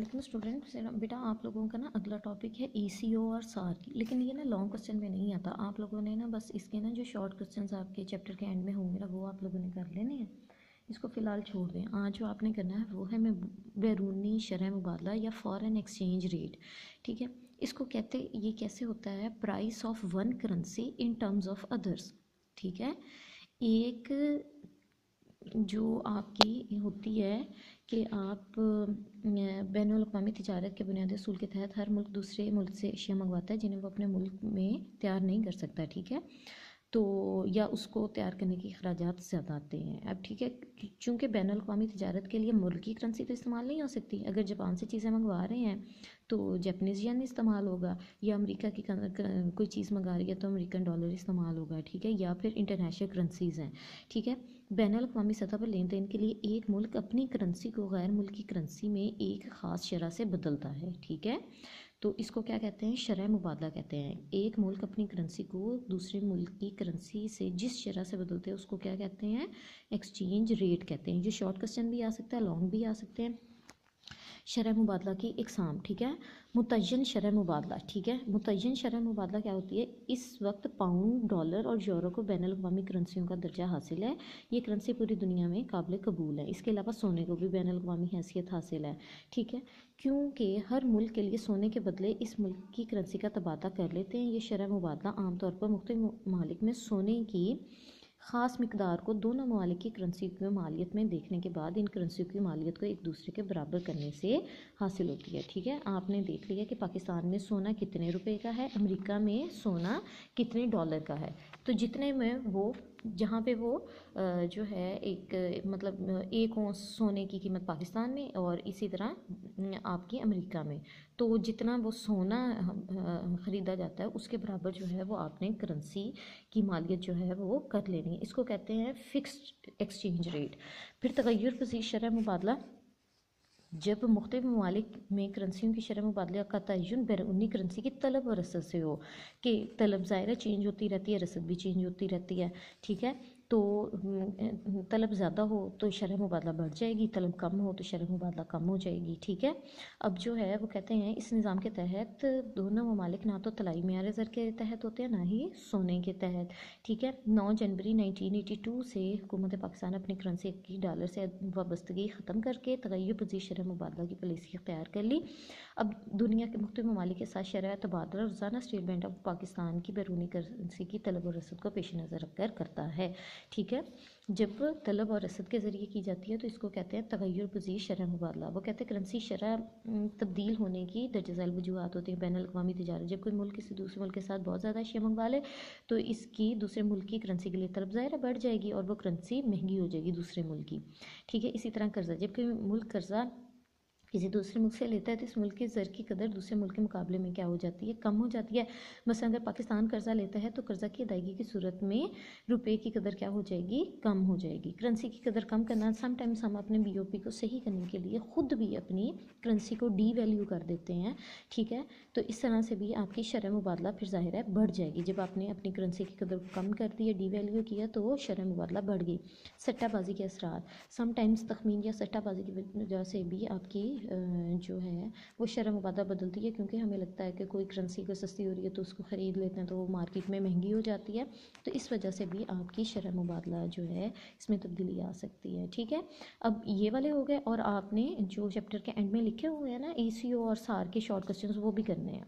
अस्सलाम स्टूडेंट। बेटा आप लोगों का ना अगला टॉपिक है ECO और SAR की, लेकिन ये ना लॉन्ग क्वेश्चन में नहीं आता। आप लोगों ने ना बस इसके ना जो शॉर्ट क्वेश्चंस आपके चैप्टर के एंड में होंगे ना वो आप लोगों ने कर लेने हैं। इसको फ़िलहाल छोड़ दें। आज जो आपने करना है वो है मैं बैरूनी शरह मुबादला या फॉरेन एक्सचेंज रेट। ठीक है, इसको कहते ये कैसे होता है, price of one currency in terms of others. ठीक है, एक जो आपकी होती है कि आप बैनुल अक़वामी तिजारत के बुनियादी असूल के तहत हर मुल्क दूसरे मुल्क से अशिया मंगवाता है जिन्हें वो अपने मुल्क में तैयार नहीं कर सकता। ठीक है, तो या उसको तैयार करने के अखराजात ज़्यादा आते हैं। अब ठीक है, चूँकि बैनुल अक़वामी तिजारत के लिए मुल्क की करेंसी तो इस्तेमाल नहीं हो सकती। अगर जापान से चीज़ें मंगवा रहे हैं तो जापानीज़ येन इस्तेमाल होगा, या अमेरिका की कोई चीज़ मंगा रही है तो अमेरिकन डॉलर इस्तेमाल होगा। ठीक है, या फिर इंटरनेशनल करेंसीज़ हैं। ठीक है, बैनुल अक़वामी सतह पर लेन देन के लिए एक मुल्क अपनी करेंसी को गैर मुल्की करेंसी में एक ख़ास शरह से बदलता है। ठीक है, तो इसको क्या कहते हैं, शरह मुबादला कहते हैं। एक मुल्क अपनी करेंसी को दूसरे मुल्क की करेंसी से जिस शरह से बदलते हैं उसको क्या कहते हैं, एक्सचेंज रेट कहते हैं। ये शॉर्ट क्वेश्चन भी आ सकता है, लॉन्ग भी आ सकते हैं। शरह मुबादला की इकसाम। ठीक है, मुतय्यन शरह मुबादला। ठीक है, मुतय्यन शरह मुबादला क्या होती है, इस वक्त पाउंड, डॉलर और यूरो को बैनुल अक़वामी करेंसियों का दर्जा हासिल है। ये करेंसी पूरी दुनिया में काबिल कबूल है। इसके अलावा सोने को भी बैनुल अक़वामी हैसियत हासिल है। ठीक है, क्योंकि हर मुल्क के लिए सोने के बदले इस मुल्क की करेंसी का तबादला कर लेते हैं। ये शरह मुबादला आमतौर पर मुख्तलिफ ममालिक में सोने की ख़ास मिकदार को दोनों ममालिक की करेंसी की मालियत में देखने के बाद इन करेंसियों की मालियत को एक दूसरे के बराबर करने से हासिल होती है। ठीक है, आपने देख लिया कि पाकिस्तान में सोना कितने रुपए का है, अमेरिका में सोना कितने डॉलर का है। तो जितने में वो जहाँ पे वो जो है एक मतलब एक औंस सोने की कीमत पाकिस्तान में और इसी तरह आपकी अमेरिका में, तो जितना वो सोना ख़रीदा जाता है उसके बराबर जो है वो आपने करेंसी की मालियत जो है वो कर लेनी है। इसको कहते हैं फ़िक्स्ड एक्सचेंज रेट। फिर तग़य्युर पज़ीर शरह मुबादला, जब मुख्तलिफ ममालिक में करेंसियों की शरह मुबादले का तयन बैरूनी करेंसी की तलब और रसद से हो, कि तलब ज़ाहिर चेंज होती रहती है, रसद भी चेंज होती रहती है। ठीक है, तो तलब ज़्यादा हो तो शरह मुबादला बढ़ जाएगी, तलब कम हो तो शरह मुबादला कम हो जाएगी। ठीक है, अब जो है वो कहते हैं इस निज़ाम के तहत दोनों ममालिक ना तो तलाई मेयार ज़र के तहत होते हैं ना ही सोने के तहत। ठीक है, 9 जनवरी 1982 से हुकूमत पाकिस्तान अपनी करेंसी की डॉलर से वाबस्तगी ख़त्म करके तग़य्युर पज़ीर शरह मुबादला की पॉलिसी इख्तियार कर ली। अब दुनिया के मुख्तलिफ ममालिक के साथ शरह तबादला रोज़ाना स्टेट बैंक ऑफ पाकिस्तान की बैरूनी करेंसी की तलब और रसद को पेश नज़र रखकर करता है। ठीक है, जब तलब और रसद के ज़रिए की जाती है तो इसको कहते हैं तग़य्युर पज़ीर शरह मुबादला। वो कहते हैं करेंसी शरह तब्दील होने की दर्ज झैल वजूहात होती हैं। बैनुल अक़वामी तिजारत, जब कोई मुल्क किसी दूसरे मुल्क के साथ बहुत ज़्यादा अशिया मंगवा ले तो इसकी दूसरे मुल्क की करेंसी के लिए तलब ज़ाहिर बढ़ जाएगी और वो करेंसी महंगी हो जाएगी दूसरे मुल्क की। ठीक है, इसी तरह कर्ज़ा, जब कोई मुल्क कर्ज़ा किसी दूसरे मुल्क से लेता है तो इस मुल्क के ज़र की कदर दूसरे मुल्क के मुकाबले में क्या हो जाती है, कम हो जाती है। मसलन अगर पाकिस्तान कर्ज़ा लेता है तो कर्ज़ा की अदायगी की सूरत में रुपए की कदर क्या हो जाएगी, कम हो जाएगी। करेंसी की कदर कम करना, समटाइम्स हम अपने BOP को सही करने के लिए ख़ुद भी अपनी करेंसी को डी वैल्यू कर देते हैं। ठीक है, तो इस तरह से भी आपकी शरह मुबादला फिर ज़ाहिर है बढ़ जाएगी। जब आपने अपनी करेंसी की कदर को कम कर दिया, डी वैल्यू किया, तो शरह मुबादला बढ़ गई। सट्टाबाजी के असरार, समटाइम्स तखमीन या सट्टाबाजी की वजह से भी आपकी जो है वो शरह मुबादला बदलती है, क्योंकि हमें लगता है कि कोई करेंसी को सस्ती हो रही है तो उसको ख़रीद लेते हैं तो वो मार्केट में महंगी हो जाती है। तो इस वजह से भी आपकी शरह मुबादला जो है इसमें तब्दीली आ सकती है। ठीक है, अब ये वाले हो गए और आपने जो चैप्टर के एंड में लिखे हुए हैं ना ECO और SAR के शॉर्ट क्वेश्चन वो भी करने हैं।